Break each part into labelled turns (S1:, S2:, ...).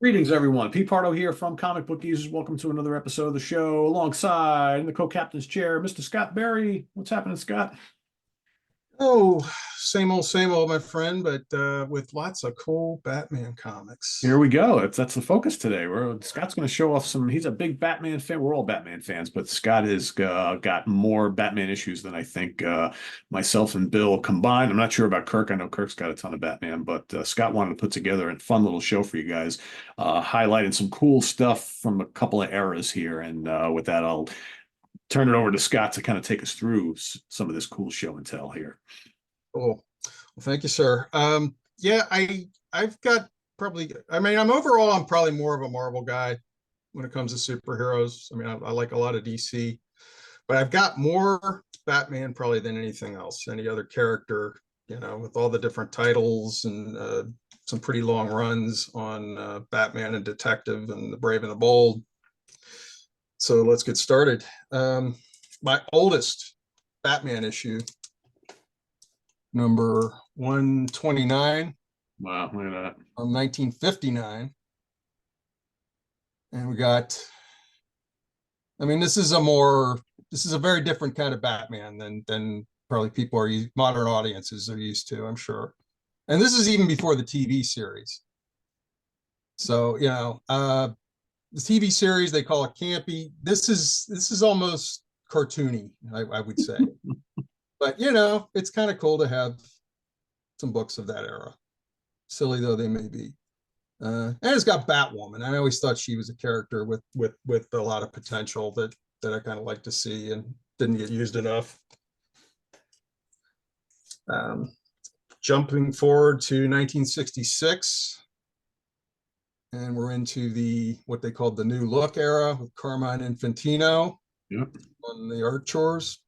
S1: Greetings, everyone. Pete Pardo here from Comic Book Users. Welcome to another episode of the show. Alongside in the co-captain's chair, Mr. Scott Berry. What's happening, Scott?
S2: Oh, same old, my friend, but with lots of cool Batman comics.
S1: Here we go. That's the focus today. Scott's going to show off some. He's a big Batman fan. We're all Batman fans, but Scott has got more Batman issues than I think myself and Bill combined. I'm not sure about Kirk. I know Kirk's got a ton of Batman, but Scott wanted to put together a fun little show for you guys, highlighting some cool stuff from a couple of eras here. And with that, I'll turn it over to Scott to kind of take us through some of this cool show and tell here.
S2: Cool. Well, thank you, sir. Yeah, I've got probably. I mean, I'm probably more of a Marvel guy when it comes to superheroes. I mean, I like a lot of DC, but I've got more Batman probably than anything else, any other character. With all the different titles and some pretty long runs on Batman and Detective and The Brave and the Bold. So let's get started. My oldest Batman issue, number 129
S1: Wow, look at that.
S2: from 1959. And we got, I mean, this is a very different kind of Batman than probably modern audiences are used to, I'm sure. And this is even before the TV series. So, the TV series, they call it campy. This is almost cartoony, I would say. But it's kind of cool to have some books of that era, silly though they may be. And it's got Batwoman. I always thought she was a character with a lot of potential that I kind of like to see and didn't get used enough. Jumping forward to 1966. And we're into what they called the New Look era with Carmine Infantino on the art chores.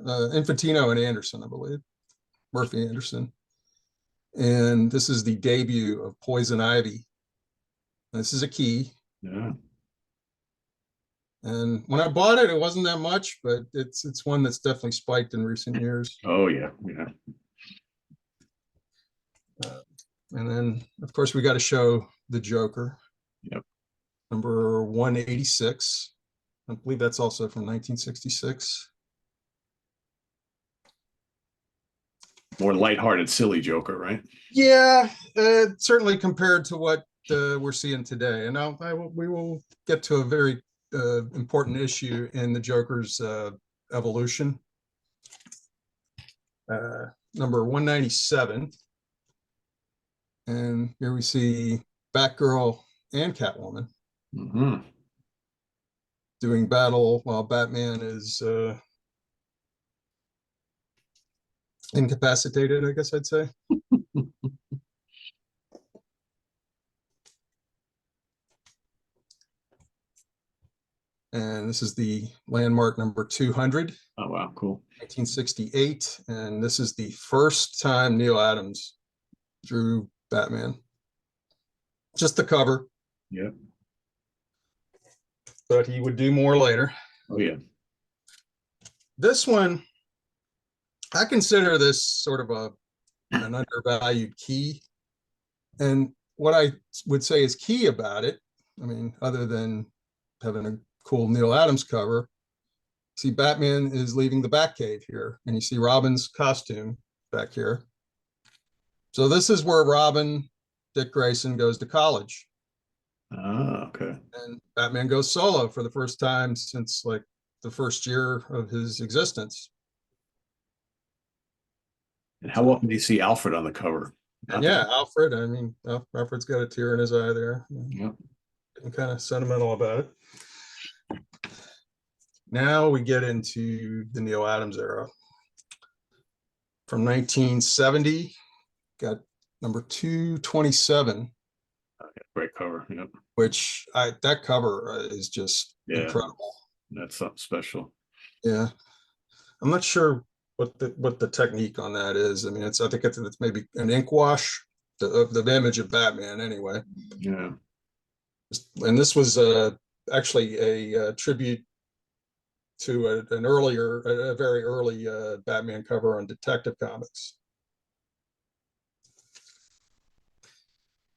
S2: Infantino and Anderson, I believe. Murphy Anderson. And this is the debut of Poison Ivy. This is a key.
S1: Yeah.
S2: And when I bought it, it wasn't that much, but it's one that's definitely spiked in recent years.
S1: Oh yeah, yeah.
S2: And then, of course, we got to show the Joker.
S1: Yep.
S2: Number 186. I believe that's also from 1966.
S1: More lighthearted, silly Joker, right?
S2: Yeah, certainly compared to what we're seeing today. And we will get to a very important issue in the Joker's evolution. Number 197. And here we see Batgirl and Catwoman doing battle while Batman is incapacitated, I guess I'd say. And this is the landmark number 200.
S1: Oh wow, cool.
S2: 1968. And this is the first time Neil Adams drew Batman. Just the cover.
S1: Yeah.
S2: But he would do more later.
S1: Oh yeah.
S2: This one, I consider this sort of an undervalued key. And what I would say is key about it, I mean, other than having a cool Neil Adams cover, see Batman is leaving the Batcave here, and you see Robin's costume back here. So this is where Robin, Dick Grayson, goes to college.
S1: Ah, okay.
S2: And Batman goes solo for the first time since like the first year of his existence.
S1: And how often do you see Alfred on the cover?
S2: Yeah, Alfred. I mean, Alfred's got a tear in his eye there.
S1: Yep.
S2: Getting kind of sentimental about it. Now we get into the Neil Adams era. From 1970, got number 227.
S1: Great cover. Yep.
S2: Which that cover is just incredible.
S1: That's something special.
S2: Yeah, I'm not sure what the technique on that is. I mean, I think it's maybe an ink wash, the image of Batman anyway.
S1: Yeah.
S2: And this was actually a tribute to a very early Batman cover on Detective Comics.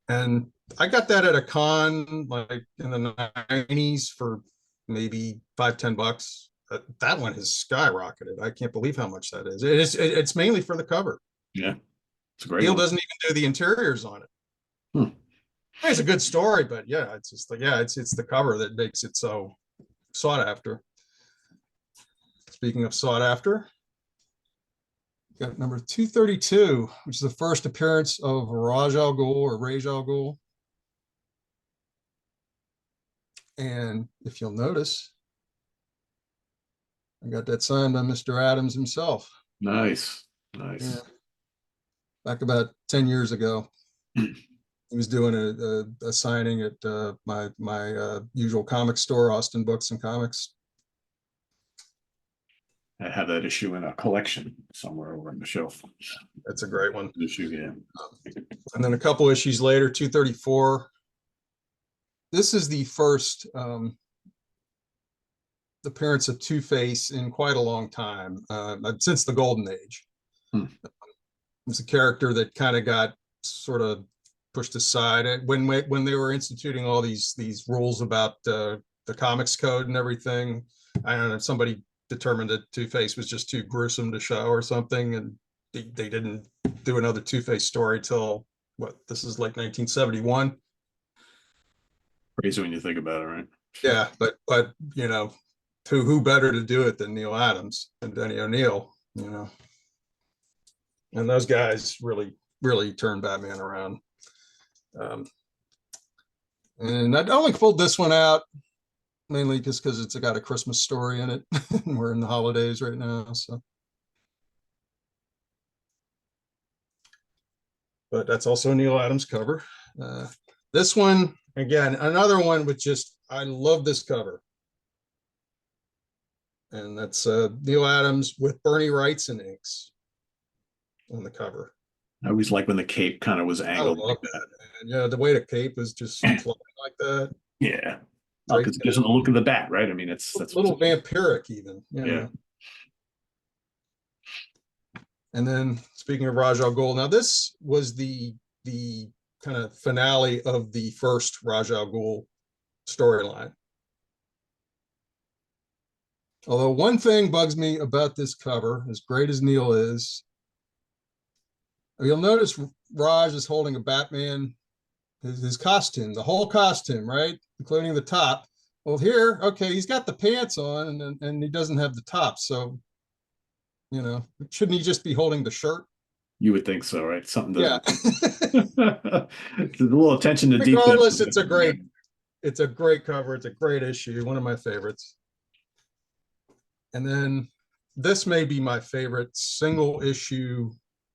S2: And I got that at a con like in the 90s for maybe $5-10. That one has skyrocketed. I can't believe how much that is. It's mainly for the cover.
S1: Yeah, it's a great
S2: Neil
S1: one.
S2: doesn't even do the interiors on it.
S1: Hmm.
S2: It's a good story, but yeah, it's just like, yeah, it's the cover that makes it so sought after. Speaking of sought after, got number 232, which is the first appearance of Raj Al Ghul or Raj Al Ghul. And if you'll notice, I got that signed by Mr. Adams himself.
S1: Nice,
S2: Yeah,
S1: nice.
S2: back about 10 years ago. He was doing a signing at my usual comic store, Austin Books and Comics.
S1: I have that issue in a collection somewhere over on the shelf.
S2: That's a great one.
S1: Issue, yeah.
S2: And then a couple issues later, 234. This is the first appearance of Two-Face in quite a long time, since the Golden Age.
S1: Hmm.
S2: It's a character that kind of got sort of pushed aside when they were instituting all these rules about the comics code and everything. I don't know, somebody determined that Two-Face was just too gruesome to show or something, and they didn't do another Two-Face story till what? This is like 1971.
S1: Crazy when you think about it, right?
S2: Yeah, but you know, who better to do it than Neil Adams and Denny O'Neil, you know? And those guys really turned Batman around. And I only pulled this one out mainly just because it's got a Christmas story in it. We're in the holidays right now, so. But that's also a Neil Adams cover. This one, again, another one with just, I love this cover. And that's Neil Adams with Bernie Wrightson inks on the cover.
S1: I always like when the cape kind of was
S2: I
S1: angled
S2: love
S1: like
S2: that,
S1: that.
S2: man. Yeah, the way the cape was just flowing like that.
S1: Yeah.
S2: Right,
S1: Because it gives them the look of the bat, right? I mean, that's
S2: a little vampiric even, you
S1: yeah.
S2: know. And then speaking of Raj Al Ghul, now this was the kind of finale of the first Raj Al Ghul storyline. Although one thing bugs me about this cover, as great as Neil is, you'll notice Raj is holding a Batman, his costume, the whole costume, right? Including the top. Well, here, okay, he's got the pants on and he doesn't have the top. So, you know, shouldn't he just be holding the shirt?
S1: You would think so, right? Something
S2: Yeah.
S1: doesn't. It's a little attention to detail.
S2: Regardless, it's a great cover. It's a great issue, one of my favorites. And then this may be my favorite single issue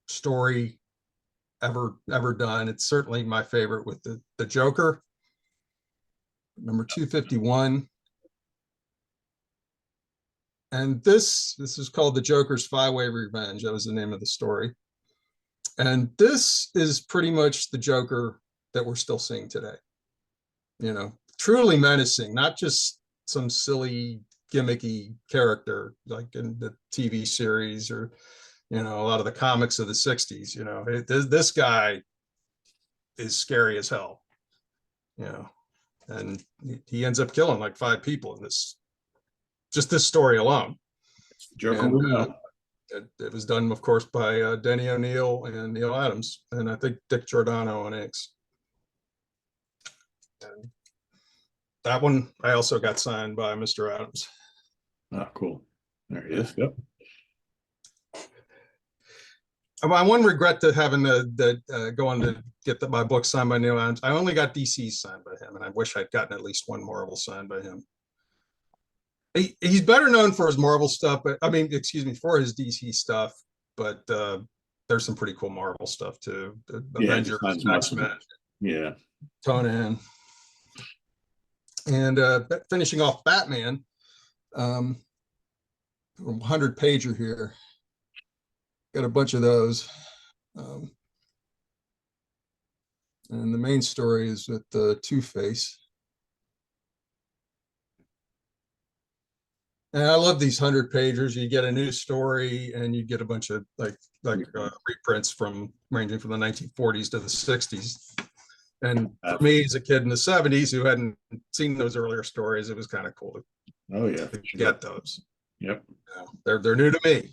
S2: story ever done. It's certainly my favorite with the Joker, number 251. And this is called The Joker's Five-Way Revenge. That was the name of the story. And this is pretty much the Joker that we're still seeing today. You know, truly menacing, not just some silly gimmicky character like in the TV series or, you know, a lot of the comics of the 60s. You know, this guy is scary as hell, you know, and he ends up killing like 5 people in this story alone.
S1: Joker
S2: And
S1: we know.
S2: it was done, of course, by Denny O'Neil and Neil Adams, and I think Dick Giordano on inks. And that one I also got signed by Mr. Adams.
S1: Oh, cool. There he is. Yep.
S2: My one regret to having going to get my book signed by Neil Adams, I only got DC signed by him, and I wish I'd gotten at least one Marvel signed by him. He's better known for his Marvel stuff, but I mean, excuse me, for his DC stuff, but there's some pretty cool Marvel stuff too. The Avengers, X-Men,
S1: yeah,
S2: Conan. And finishing off Batman, 100 pager here. Got a bunch of those. And the main story is with Two-Face. And I love these 100 pagers. You get a new story and you get a bunch of like reprints from ranging from the 1940s to the 60s. And for me, as a kid in the 70s who hadn't seen those earlier stories, it was kind of cool
S1: Oh yeah,
S2: to get those.
S1: yep.
S2: You know, they're new to me.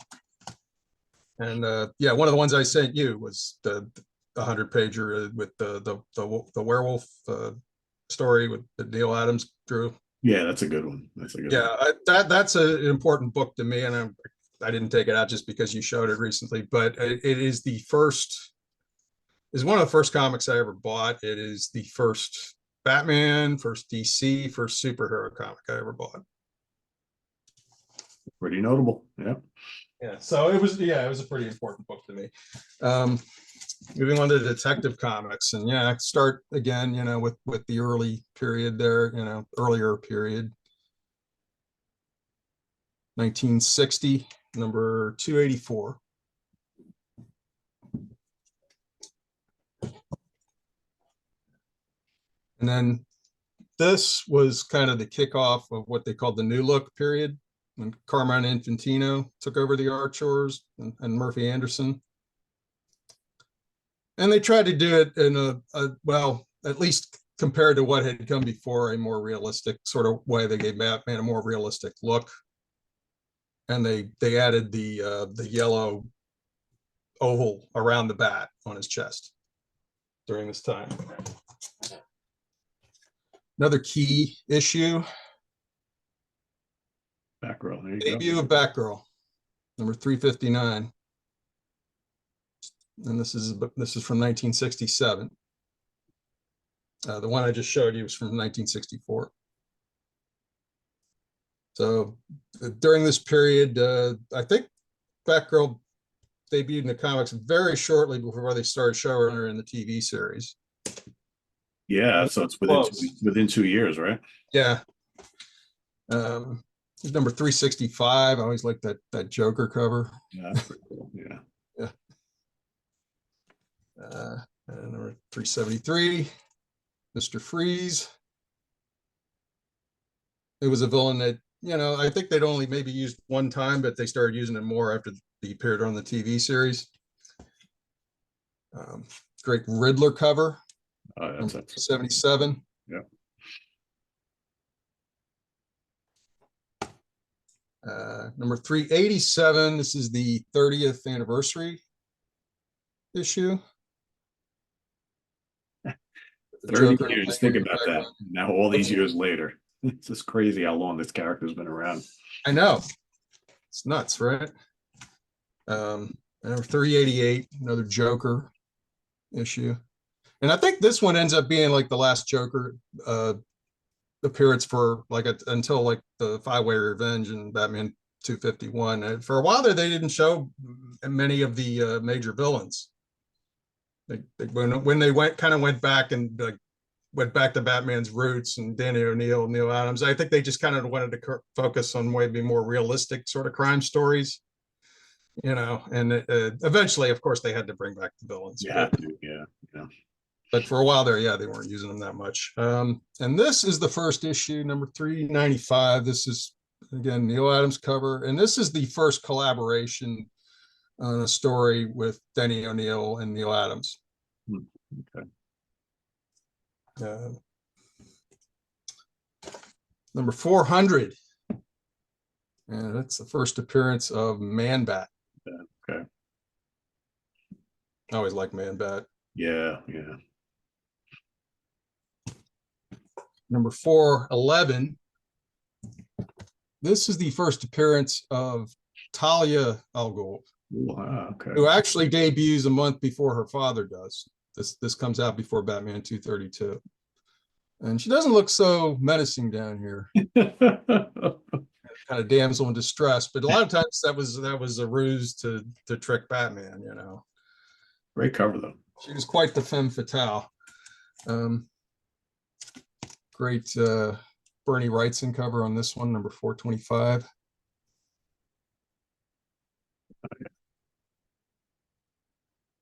S2: And yeah, one of the ones I sent you was the 100-pager with the werewolf story with the Neil Adams drew.
S1: Yeah, that's a good one. That's a good one.
S2: Yeah, that's an important book to me, and I didn't take it out just because you showed it recently, but it is the first, is one of the first comics I ever bought. It is the first Batman, first DC, first superhero comic I ever bought.
S1: Pretty notable. Yeah.
S2: Yeah, so it was a pretty important book to me. Moving on to detective comics, and yeah, start again, you know, with the early period there, you know, earlier period. 1960, number 284. And then this was kind of the kickoff of what they called the New Look period, when Carmine Infantino took over the art chores and Murphy Anderson. And they tried to do it in a well, at least compared to what had come before, a more realistic sort of way. They gave Batman a more realistic look. And they added the yellow oval around the bat on his chest during this time. Another key issue.
S1: Batgirl. There you
S2: Debut
S1: go.
S2: of Batgirl, number 359. And this is from 1967. The one I just showed you was from 1964. So during this period, I think Batgirl debuted in the comics very shortly before they started showing her in the TV series.
S1: Yeah, so it's within 2 years, right?
S2: Yeah. Number 365. I always like that Joker cover.
S1: Yeah, that's pretty cool. Yeah.
S2: Yeah. And number 373, Mr. Freeze. It was a villain that, you know, I think they'd only maybe used one time, but they started using it more after he appeared on the TV series. Great Riddler cover.
S1: That's
S2: 77.
S1: Yeah.
S2: Number 387. This is the 30th anniversary issue.
S1: 30 years. Think about that. Now, all these years later, it's just crazy how long this character's been around.
S2: I know. It's nuts, right? Number 388, another Joker issue. And I think this one ends up being like the last Joker appearance for until like the Five-Way Revenge and Batman 251. And for a while there, they didn't show many of the major villains. When they went back and went back to Batman's roots and Danny O'Neill, Neil Adams, I think they just kind of wanted to focus on maybe more realistic sort of crime stories, you know. And eventually, of course, they had to bring back the villains.
S1: Yeah.
S2: But for a while there, yeah, they weren't using them that much. And this is the first issue, number 395. This is, again, Neil Adams cover. And this is the first collaboration on a story with Denny O'Neill and Neil Adams.
S1: Okay.
S2: Number 400. And that's the first appearance of Man Bat.
S1: Okay.
S2: I always like Man Bat.
S1: Yeah.
S2: Number 411. This is the first appearance of Talia al Ghul,
S1: Okay.
S2: who actually debuts a month before her father does. This comes out before Batman 232. And she doesn't look so menacing down here. Kind of damsel in distress, but a lot of times that was a ruse to trick Batman, you know.
S1: Great cover though.
S2: She was quite the femme fatale. Great Bernie Wrightson cover on this one, number 425.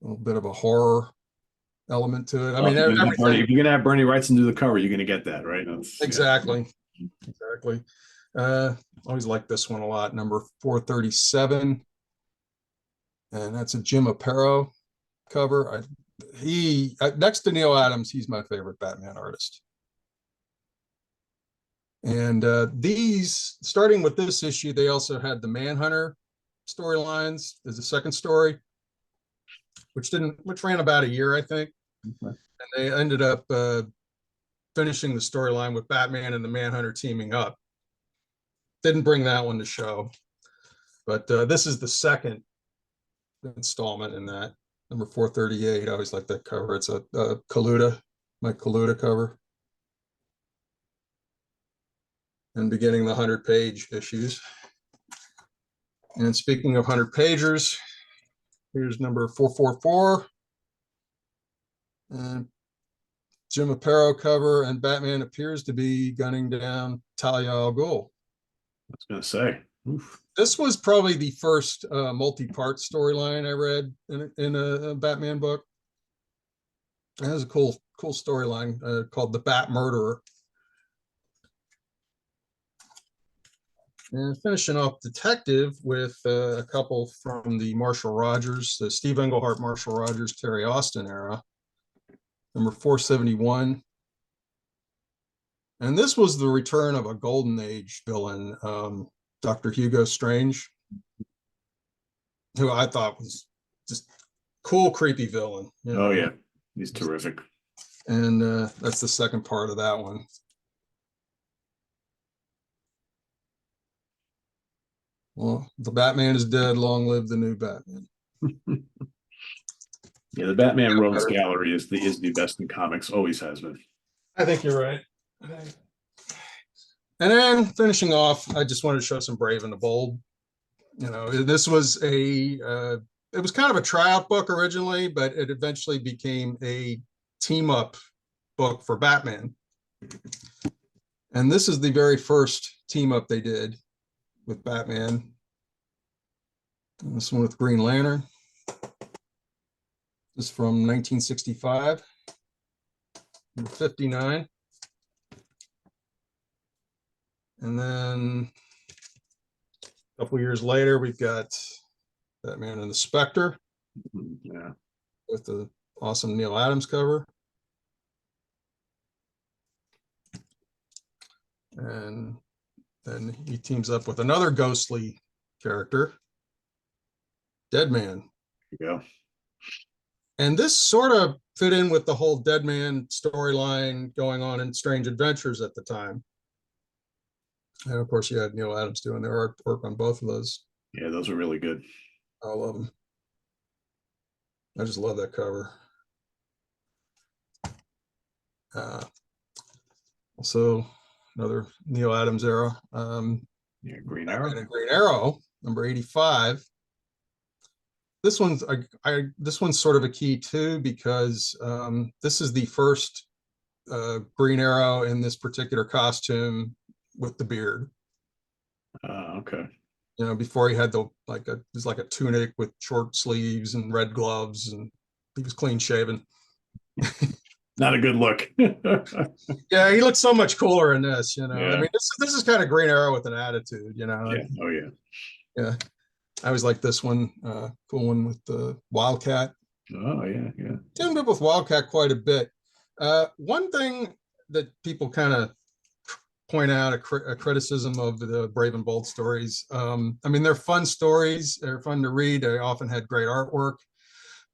S2: A little bit of a horror element to it. I mean,
S1: if you're gonna have Bernie Wrightson do the cover, you're gonna get that, right?
S2: Exactly. Always like this one a lot, number 437. And that's a Jim Aparo cover. he next to Neil Adams, he's my favorite Batman artist. And these, starting with this issue, they also had the Manhunter storylines as a second story, which ran about a year, I think.
S1: Okay.
S2: And they ended up finishing the storyline with Batman and the Manhunter teaming up. Didn't bring that one to show, but this is the second installment in that, number 438. I always like that cover. It's a Kaluta, my Kaluta cover. And beginning the 100-page issues. And speaking of 100-pagers, here's number 444. And Jim Aparo cover, and Batman appears to be gunning down Talia al Ghul.
S1: I was going to say, oof.
S2: This was probably the first multi-part storyline I read in a Batman book. It has a cool storyline called The Bat Murderer. And finishing off Detective with a couple from the Marshall Rogers, the Steve Englehart, Marshall Rogers, Terry Austin era. Number 471. And this was the return of a Golden Age villain, Dr. Hugo Strange, who I thought was just cool, creepy villain.
S1: You know? Oh, yeah. He's terrific.
S2: And that's the second part of that one. Well, the Batman is dead. Long live the new Batman.
S1: Yeah, the Batman Rogues Gallery is the best in comics. Always has been.
S2: I think you're right. And then finishing off, I just wanted to show some Brave and the Bold. You know, this was it was kind of a tryout book originally, but it eventually became a team up book for Batman. And this is the very first team up they did with Batman. And this one with Green Lantern. This is from 1965, number 59. And then a couple years later, we've got Batman and the Spectre.
S1: Yeah.
S2: With the awesome Neil Adams cover. And then he teams up with another ghostly character, Deadman.
S1: There you go.
S2: And this sort of fit in with the whole Deadman storyline going on in Strange Adventures at the time. And of course, you had Neil Adams doing their artwork on both of those.
S1: Yeah, those are really good.
S2: I love them. I just love that cover. Also, another Neil Adams era.
S1: Yeah, Green Arrow.
S2: And a Green Arrow, number 85. This one's this one's sort of a key too, because this is the first Green Arrow in this particular costume with the beard.
S1: Okay.
S2: You know, before he had it was like a tunic with short sleeves and red gloves, and he was clean shaven.
S1: Not a good look.
S2: Yeah, he looks so much cooler in this, you know.
S1: Yeah.
S2: I mean, this is kind of Green Arrow with an attitude, you know.
S1: Yeah. Oh yeah.
S2: Yeah. I always like this one, cool one with the Wildcat.
S1: Oh yeah, yeah.
S2: Teamed up with Wildcat quite a bit. One thing that people kind of point out, a criticism of the Brave and Bold stories. I mean, they're fun stories. They're fun to read. They often had great artwork.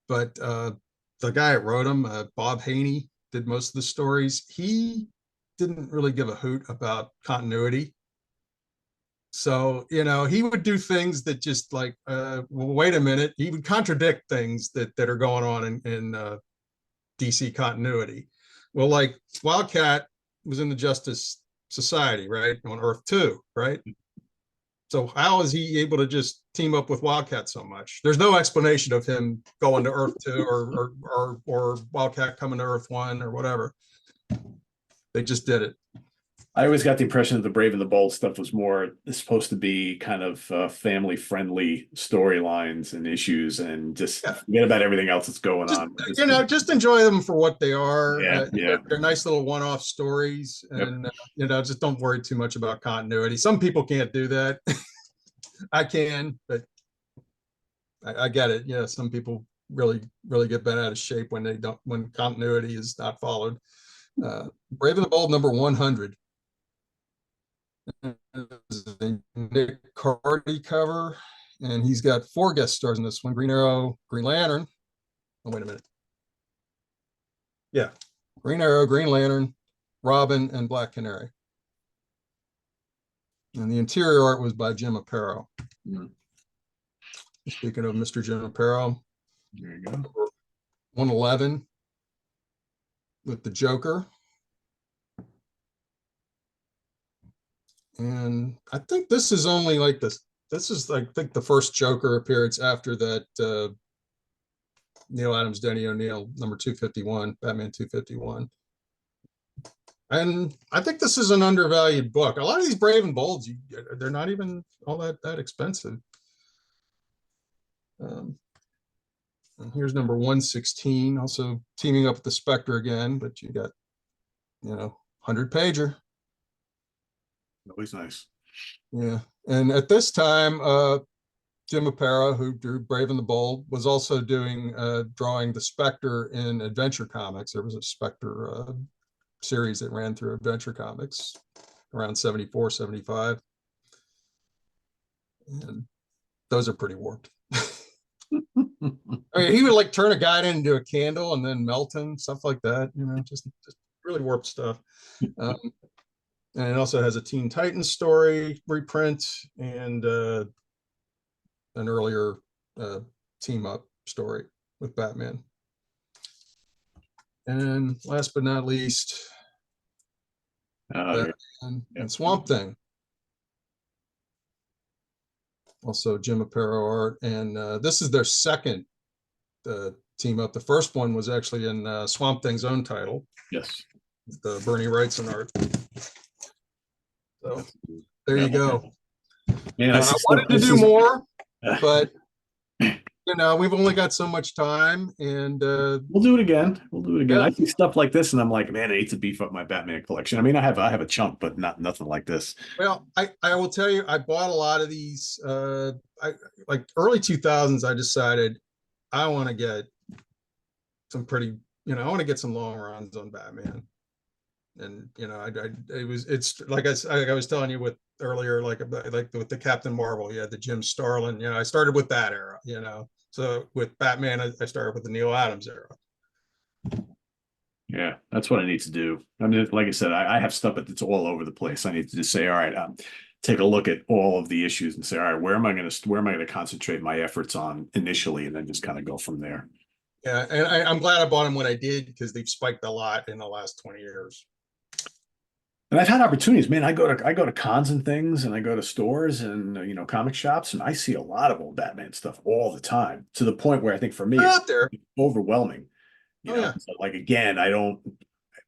S2: But the guy that wrote them, Bob Haney, did most of the stories. He didn't really give a hoot about continuity. So, you know, he would do things that just like, well, wait a minute. He would contradict things that are going on in DC continuity. Well, like Wildcat was in the Justice Society, right? On Earth 2, right? So how is he able to just team up with Wildcat so much? There's no explanation of him going to Earth 2 or Wildcat coming to Earth 1 or whatever. They just did it.
S1: I always got the impression that the Brave and the Bold stuff was more supposed to be kind of family-friendly storylines and issues, and just forget about everything else that's going on.
S2: You know, just enjoy them for what they are.
S1: Yeah,
S2: they're nice little one-off stories, and you know, just don't worry too much about continuity. Some people can't do that. I can, but I get it. Yeah, some people really get bent out of shape when they don't, when continuity is not followed. Brave and the Bold number 100. Nick Cardy cover, and he's got 4 guest stars in this one: Green Arrow, Green Lantern. Oh, wait a minute. Yeah, Green Arrow, Green Lantern, Robin, and Black Canary. And the interior art was by Jim Aparo. Speaking of Mr. Jim Aparo,
S1: there you go.
S2: 111 with the Joker. And I think this is only like this. This is, I think, the first Joker appearance after that Neil Adams, Denny O'Neil, number 251, Batman 251. And I think this is an undervalued book. A lot of these Brave and Bolds, they're not even all that expensive. And here's number 116, also teaming up with the Spectre again, but you got, 100-pager.
S1: Always nice.
S2: Yeah. And at this time, Jim Aparo, who drew Brave and the Bold, was also doing drawing the Spectre in Adventure Comics. There was a Spectre series that ran through Adventure Comics around 74, 75. And those are pretty warped. I mean, he would like turn a guy into a candle and then melt him, stuff like that, just really warped stuff. And it also has a Teen Titans story reprint and an earlier team up story with Batman. And last but not least, Batman and Swamp Thing. Also Jim Aparo art. And this is their second team up. The first one was actually in Swamp Thing's own title.
S1: Yes.
S2: The Bernie Wrightson art. So there you go.
S1: Man,
S2: I wanted to do more, but we've only got so much time, and
S1: we'll do it again.
S2: Yeah.
S1: I see stuff like this, and I'm like, man, I need to beef up my Batman collection. I mean, I have a chunk, but nothing like this.
S2: Well, I will tell you, I bought a lot of these. Like early 2000s, I decided I want to get some pretty, I want to get some long runs on Batman. And it's like I was telling you with earlier, like with the Captain Marvel, you had the Jim Starlin. I started with that era. So with Batman, I started with the Neil Adams era.
S1: Yeah, that's what I need to do. I mean, like I said, I have stuff that's all over the place. I need to just say, all right, take a look at all of the issues and say, all right, where am I going to concentrate my efforts on initially, and then just kind of go from there.
S2: Yeah, and I'm glad I bought them when I did, because they've spiked a lot in the last 20 years.
S1: And I've had opportunities, man. I go to cons and things, and I go to stores and comic shops, and I see a lot of old Batman stuff all the time, to the point where I think for me
S2: out there,
S1: it's overwhelming.
S2: Yeah.
S1: So like, again, I don't,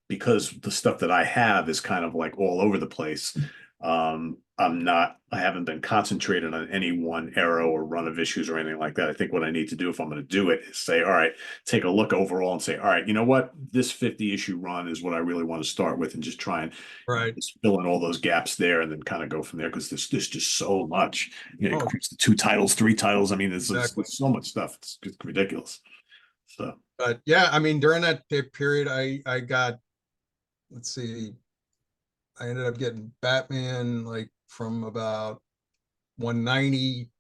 S1: because the stuff that I have is kind of like all over the place. I haven't been concentrated on any one era or run of issues or anything like that. I think what I need to do, if I'm going to do it, is say, all right, take a look overall and say, all right, you know what? This 50 issue run is what I really want to start with, and just try and just fill in all those gaps there, and then kind of go from there. Because there's just so much, it's 2 titles, 3 titles. I mean, there's so much stuff. It's ridiculous. So,
S2: but yeah, I mean, during that period, I got, let's see, I ended up getting Batman like from about 190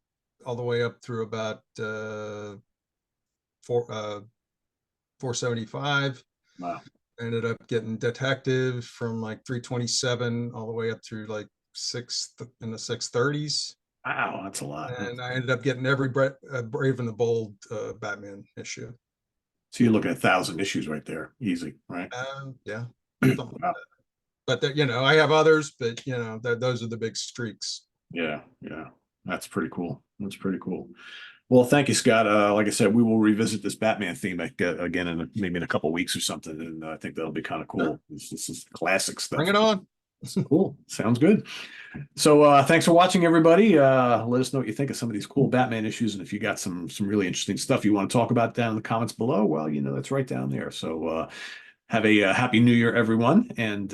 S2: all the way up through about 475.
S1: Wow.
S2: I ended up getting Detective from like 327 all the way up through like in the 630s.
S1: Wow, that's a lot.
S2: And I ended up getting every Brave and the Bold Batman issue.
S1: So you're looking at 1,000 issues right there, easy, right?
S2: Yeah.
S1: Wow.
S2: Like but I have others, but those are the big streaks.
S1: Yeah, that's pretty cool. Well, thank you, Scott. Like I said, we will revisit this Batman theme again maybe in a couple of weeks or something, and I think that'll be kind of cool.
S2: Sure.
S1: This is classic stuff.
S2: Bring it on.
S1: Cool. Sounds good. So thanks for watching, everybody. Let us know what you think of some of these cool Batman issues, and if you got some really interesting stuff you want to talk about down in the comments below, well, that's right down there. So have a happy New Year, everyone, and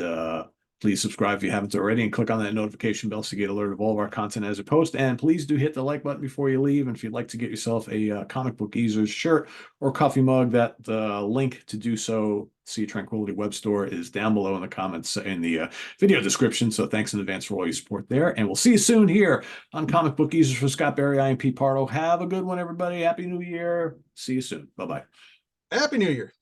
S1: Please subscribe if you haven't already and click on that notification bell so you get alerted of all of our content as we post. And please do hit the like button before you leave. And if you'd like to get yourself a Comic Book Easers shirt or coffee mug, that link to do so, see Tranquility Web Store, is down below in the comments in the video description. So thanks in advance for all your support there. And we'll see you soon here on Comic Book Easers. For Scott Berry, I am Pete Pardo. Have a good one, everybody. Happy New Year. See you soon. Bye-bye.
S2: Happy New Year.